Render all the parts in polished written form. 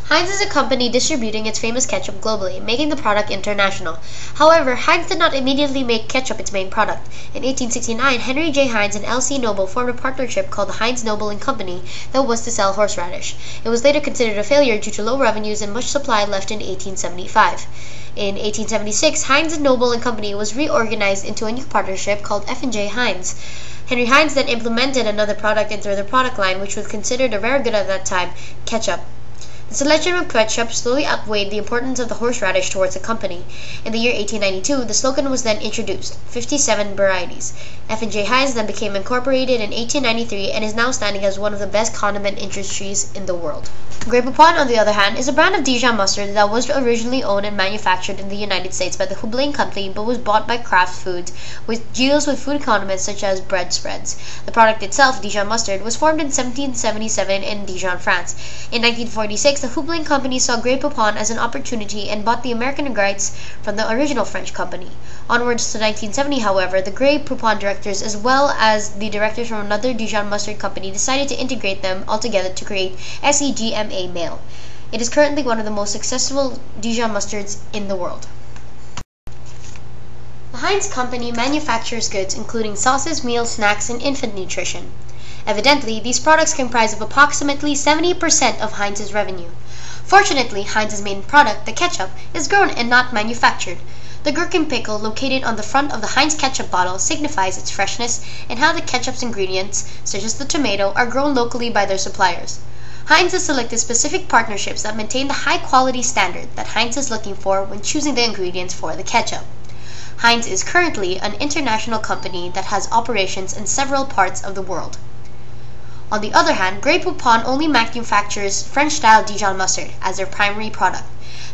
Heinz is a company distributing its famous ketchup globally, making the product international. However, Heinz did not immediately make ketchup its main product. In 1869, Henry J. Heinz and L.C. Noble formed a partnership called the Heinz Noble and Company that was to sell horseradish. It was later considered a failure due to low revenues and much supply left in 1875. In 1876, Heinz and Noble and Company was reorganized into a new partnership called F&J Heinz. Henry Heinz then implemented another product into their product line, which was considered a rare good at that time, ketchup. The selection of ketchup slowly outweighed the importance of the horseradish towards the company. In the year 1892, the slogan was then introduced, 57 varieties. F&J Heinz then became incorporated in 1893 and is now standing as one of the best condiment industries in the world. Grey Poupon, on the other hand, is a brand of Dijon mustard that was originally owned and manufactured in the United States by the Houblin Company but was bought by Kraft Foods, which deals with food condiments such as bread spreads. The product itself, Dijon mustard, was formed in 1777 in Dijon, France. In 1946, the Houblin Company saw Grey Poupon as an opportunity and bought the American rights from the original French company. Onwards to 1970, however, the Grey Poupon directors, as well as the directors from another Dijon mustard company, decided to integrate them all together to create SEGMA Male. It is currently one of the most successful Dijon mustards in the world. The Heinz Company manufactures goods including sauces, meals, snacks, and infant nutrition. Evidently, these products comprise of approximately 70% of Heinz's revenue. Fortunately, Heinz's main product, the ketchup, is grown and not manufactured. The gherkin pickle located on the front of the Heinz ketchup bottle signifies its freshness and how the ketchup's ingredients, such as the tomato, are grown locally by their suppliers. Heinz has selected specific partnerships that maintain the high-quality standard that Heinz is looking for when choosing the ingredients for the ketchup. Heinz is currently an international company that has operations in several parts of the world. On the other hand, Grey Poupon only manufactures French-style Dijon mustard as their primary product.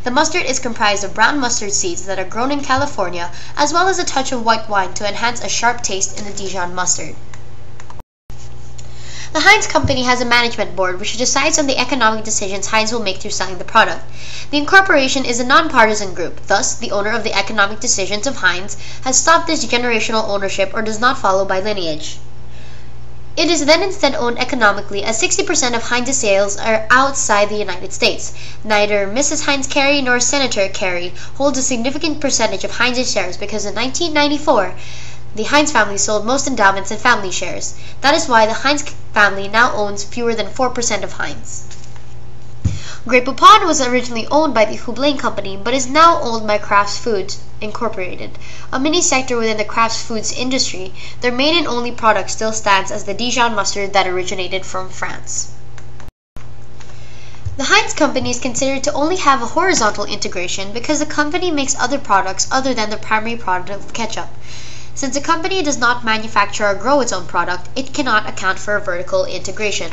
The mustard is comprised of brown mustard seeds that are grown in California, as well as a touch of white wine to enhance a sharp taste in the Dijon mustard. The Heinz Company has a management board which decides on the economic decisions Heinz will make through selling the product. The incorporation is a non-partisan group, thus the owner of the economic decisions of Heinz has stopped this generational ownership or does not follow by lineage. It is then instead owned economically, as 60% of Heinz's sales are outside the United States. Neither Mrs. Heinz Kerry nor Senator Kerry holds a significant percentage of Heinz's shares because in 1994, the Heinz family sold most endowments and family shares. That is why the Heinz family now owns fewer than 4% of Heinz. Grey Poupon was originally owned by the Houblin Company but is now owned by Kraft Foods Incorporated, a mini-sector within the Kraft Foods industry. Their main and only product still stands as the Dijon mustard that originated from France. The Heinz Company is considered to only have a horizontal integration because the company makes other products other than the primary product of ketchup. Since the company does not manufacture or grow its own product, it cannot account for a vertical integration.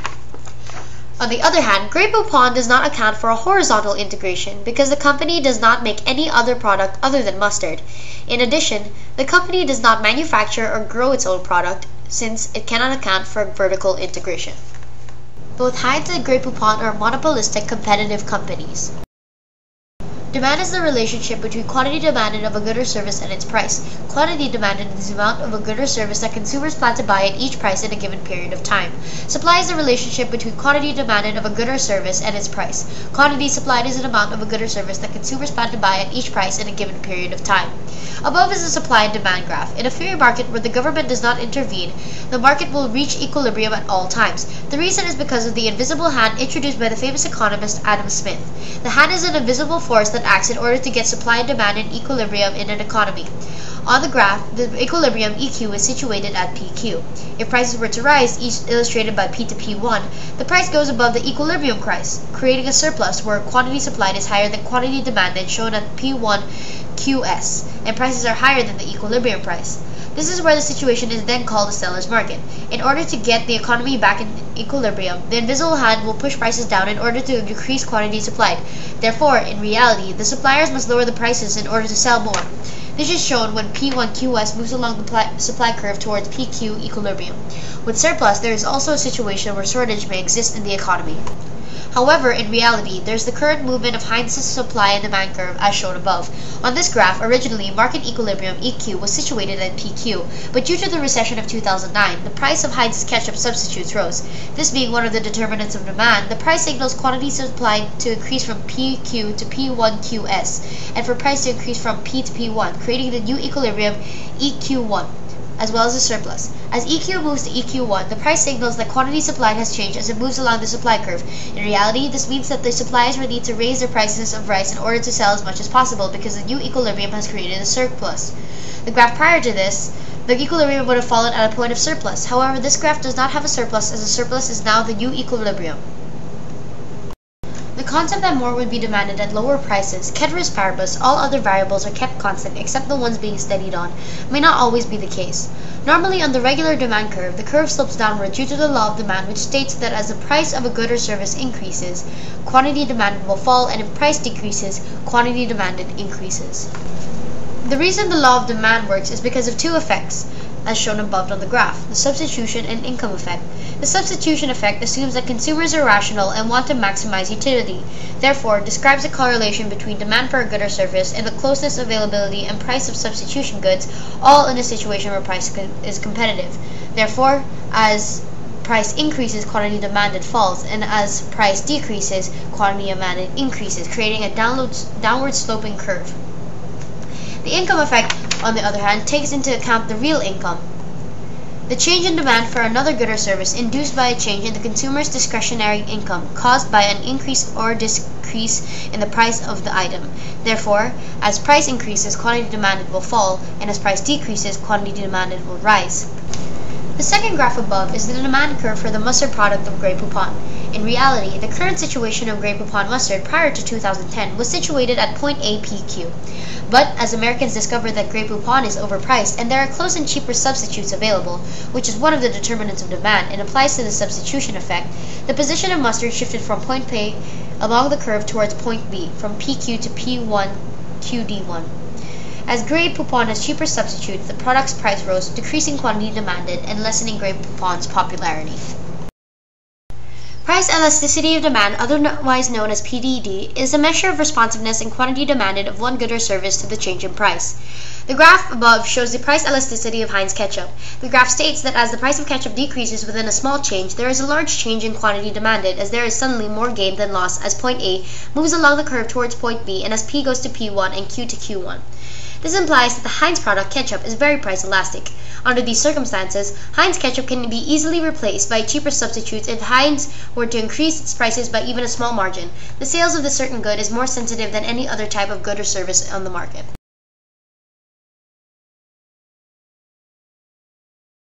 On the other hand, Grey Poupon does not account for a horizontal integration because the company does not make any other product other than mustard. In addition, the company does not manufacture or grow its own product since it cannot account for vertical integration. Both Heinz and Grey Poupon are monopolistic competitive companies. Demand is the relationship between quantity demanded of a good or service and its price. Quantity demanded is the amount of a good or service that consumers plan to buy at each price in a given period of time. Supply is the relationship between quantity demanded of a good or service and its price. Quantity supplied is an amount of a good or service that consumers plan to buy at each price in a given period of time. Above is the supply and demand graph. In a free market where the government does not intervene, the market will reach equilibrium at all times. The reason is because of the invisible hand introduced by the famous economist Adam Smith. The hand is an invisible force that acts in order to get supply and demand in equilibrium in an economy. On the graph, the equilibrium EQ is situated at PQ. If prices were to rise, each illustrated by P to P1, the price goes above the equilibrium price, creating a surplus where quantity supplied is higher than quantity demanded, shown at P1 QS, and prices are higher than the equilibrium price. This is where the situation is then called a seller's market. In order to get the economy back in equilibrium, the invisible hand will push prices down in order to decrease quantity supplied. Therefore, in reality, the suppliers must lower the prices in order to sell more. This is shown when P1QS moves along the supply curve towards PQ equilibrium. With surplus, there is also a situation where shortage may exist in the economy. However, in reality, there's the current movement of Heinz's supply and demand curve as shown above. On this graph, originally, market equilibrium EQ was situated at PQ, but due to the recession of 2009, the price of Heinz's ketchup substitutes rose. This being one of the determinants of demand, the price signals quantity supplied to increase from PQ to P1QS, and for price to increase from P to P1, creating the new equilibrium EQ1, as well as a surplus. As EQ moves to EQ1, the price signals that quantity supplied has changed as it moves along the supply curve. In reality, this means that the suppliers will need to raise their prices of rice in order to sell as much as possible because the new equilibrium has created a surplus. The graph prior to this, the equilibrium would have fallen at a point of surplus. However, this graph does not have a surplus as the surplus is now the new equilibrium. The concept that more would be demanded at lower prices, ceteris paribus, all other variables are kept constant except the ones being studied on, may not always be the case. Normally on the regular demand curve, the curve slopes downward due to the law of demand, which states that as the price of a good or service increases, quantity demanded will fall, and if price decreases, quantity demanded increases. The reason the law of demand works is because of two effects, as shown above on the graph, the substitution and income effect. The substitution effect assumes that consumers are rational and want to maximize utility, therefore describes a correlation between demand for a good or service and the closeness, availability, and price of substitution goods, all in a situation where price is competitive. Therefore, as price increases, quantity demanded falls, and as price decreases, quantity demanded increases, creating a downward sloping curve. The income effect, on the other hand, takes into account the real income, the change in demand for another good or service induced by a change in the consumer's discretionary income caused by an increase or decrease in the price of the item. Therefore, as price increases, quantity demanded will fall, and as price decreases, quantity demanded will rise. The second graph above is the demand curve for the mustard product of Grey Poupon. In reality, the current situation of Grey Poupon mustard prior to 2010 was situated at point A PQ. But as Americans discovered that Grey Poupon is overpriced and there are close and cheaper substitutes available, which is one of the determinants of demand and applies to the substitution effect, the position of mustard shifted from point A along the curve towards point B, from PQ to P1 QD1. As Grey Poupon has cheaper substitutes, the product's price rose, decreasing quantity demanded and lessening Grey Poupon's popularity. Price elasticity of demand, otherwise known as PDD, is a measure of responsiveness and quantity demanded of one good or service to the change in price. The graph above shows the price elasticity of Heinz ketchup. The graph states that as the price of ketchup decreases within a small change, there is a large change in quantity demanded, as there is suddenly more gain than loss as point A moves along the curve towards point B and as P goes to P1 and Q to Q1. This implies that the Heinz product ketchup is very price elastic. Under these circumstances, Heinz ketchup can be easily replaced by cheaper substitutes if Heinz were to increase its prices by even a small margin. The sales of this certain good is more sensitive than any other type of good or service on the market.